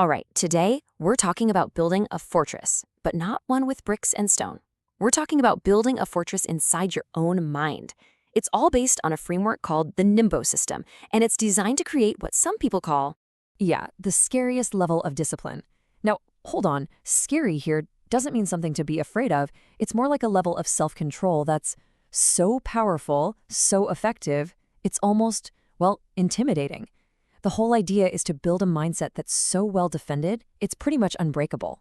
All right, today we're talking about building a fortress, but not one with bricks and stone. We're talking about building a fortress inside your own mind. It's all based on a framework called the Ninpo System, and it's designed to create what some people call, Yeah, the scariest level of discipline. Now, hold on, scary here doesn't mean something to be afraid of. It's more like a level of self-control that's so powerful, so effective, it's almost, well, intimidating. The whole idea is to build a mindset that's so well defended, it's pretty much unbreakable.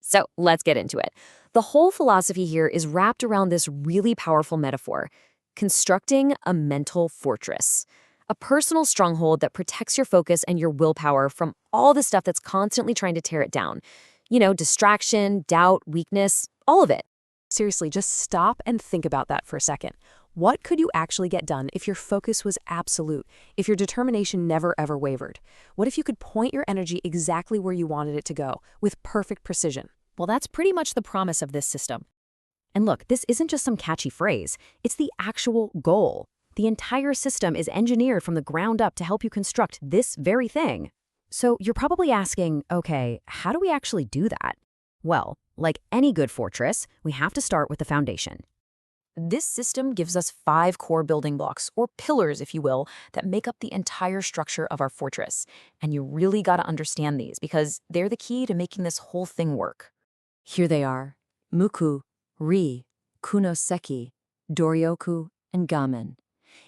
So let's get into it. The whole philosophy here is wrapped around this really powerful metaphor: constructing a mental fortress, a personal stronghold that protects your focus and your willpower from all the stuff that's constantly trying to tear it down. You know, distraction, doubt, weakness, all of it. Seriously, just stop and think about that for a second. What could you actually get done if your focus was absolute, if your determination never ever wavered? What if you could point your energy exactly where you wanted it to go, with perfect precision? Well, that's pretty much the promise of this system. And look, this isn't just some catchy phrase. It's the actual goal. The entire system is engineered from the ground up to help you construct this very thing. So you're probably asking, okay, how do we actually do that? Well, like any good fortress, we have to start with the foundation. This system gives us 5 core building blocks, or pillars, if you will, that make up the entire structure of our fortress. And you really got to understand these because they're the key to making this whole thing work. Here they are: Muku, Ri, Kunoseki, Doryoku, and Gaman.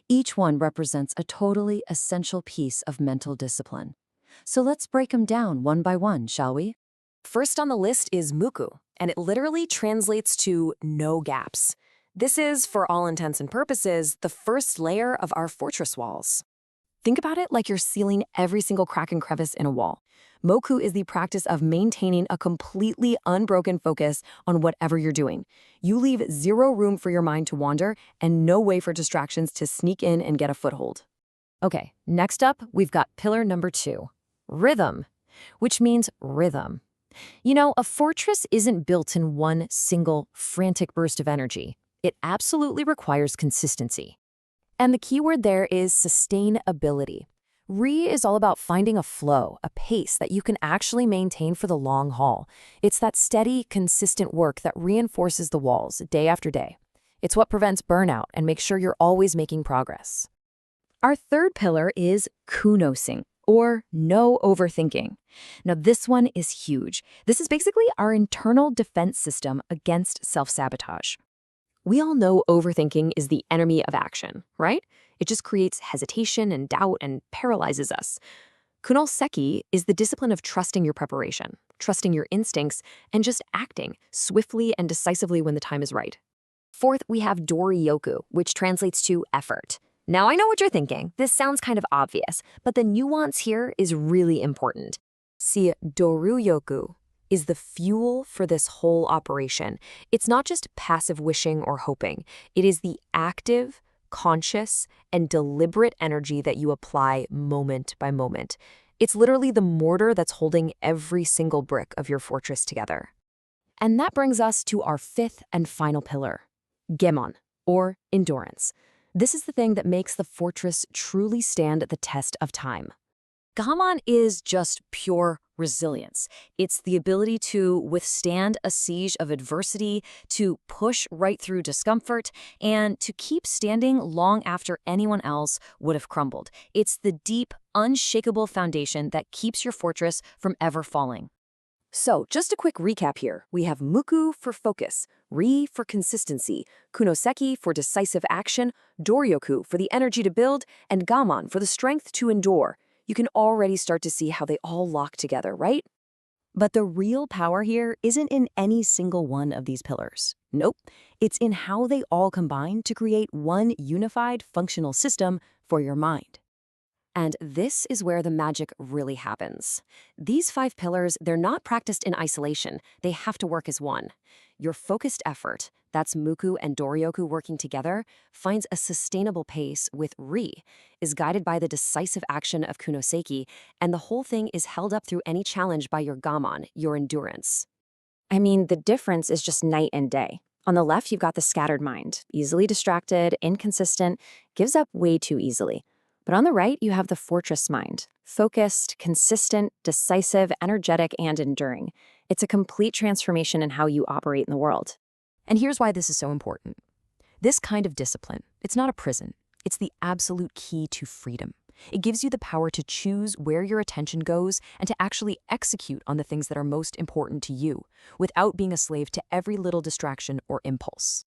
Each one represents a totally essential piece of mental discipline. So let's break them down one by one, shall we? First on the list is Muku, and it literally translates to no gaps. This is, for all intents and purposes, the first layer of our fortress walls. Think about it like you're sealing every single crack and crevice in a wall. Moku is the practice of maintaining a completely unbroken focus on whatever you're doing. You leave zero room for your mind to wander and no way for distractions to sneak in and get a foothold. Okay, next up, we've got pillar number 2, rhythm, which means rhythm. You know, a fortress isn't built in one single frantic burst of energy. It absolutely requires consistency. And the key word there is sustainability. Ri is all about finding a flow, a pace that you can actually maintain for the long haul. It's that steady, consistent work that reinforces the walls day after day. It's what prevents burnout and makes sure you're always making progress. Our third pillar is Kunoseki, or no overthinking. Now, this one is huge. This is basically our internal defense system against self-sabotage. We all know overthinking is the enemy of action, right? It just creates hesitation and doubt and paralyzes us. Kunoseki is the discipline of trusting your preparation, trusting your instincts, and just acting swiftly and decisively when the time is right. Fourth, we have Doryoku, which translates to effort. Now, I know what you're thinking. This sounds kind of obvious, but the nuance here is really important. See, Doryoku is the fuel for this whole operation. It's not just passive wishing or hoping. It is the active, conscious, and deliberate energy that you apply moment by moment. It's literally the mortar that's holding every single brick of your fortress together. And that brings us to our 5th and final pillar, Gaman, or endurance. This is the thing that makes the fortress truly stand the test of time. Gaman is just pure resilience. It's the ability to withstand a siege of adversity, to push right through discomfort, and to keep standing long after anyone else would have crumbled. It's the deep, unshakable foundation that keeps your fortress from ever falling. So, just a quick recap here. We have Muku for focus, Ri for consistency, Kunoseki for decisive action, Doryoku for the energy to build, and Gaman for the strength to endure. You can already start to see how they all lock together, right? But the real power here isn't in any single one of these pillars. Nope. It's in how they all combine to create one unified functional system for your mind. And this is where the magic really happens. These 5 pillars, they're not practiced in isolation. They have to work as one. Your focused effort, that's Muku and Doryoku working together, finds a sustainable pace with Ri, is guided by the decisive action of Kunoseki, and the whole thing is held up through any challenge by your Gaman, your endurance. I mean, the difference is just night and day. On the left, you've got the scattered mind, easily distracted, inconsistent, gives up way too easily. But on the right, you have the fortress mind. Focused, consistent, decisive, energetic, and enduring. It's a complete transformation in how you operate in the world. And here's why this is so important. This kind of discipline, it's not a prison. It's the absolute key to freedom. It gives you the power to choose where your attention goes and to actually execute on the things that are most important to you, without being a slave to every little distraction or impulse.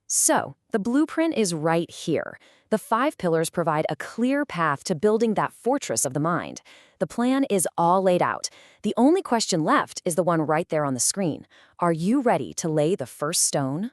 So, the blueprint is right here. The 5 pillars provide a clear path to building that fortress of the mind. The plan is all laid out. The only question left is the one right there on the screen. Are you ready to lay the first stone?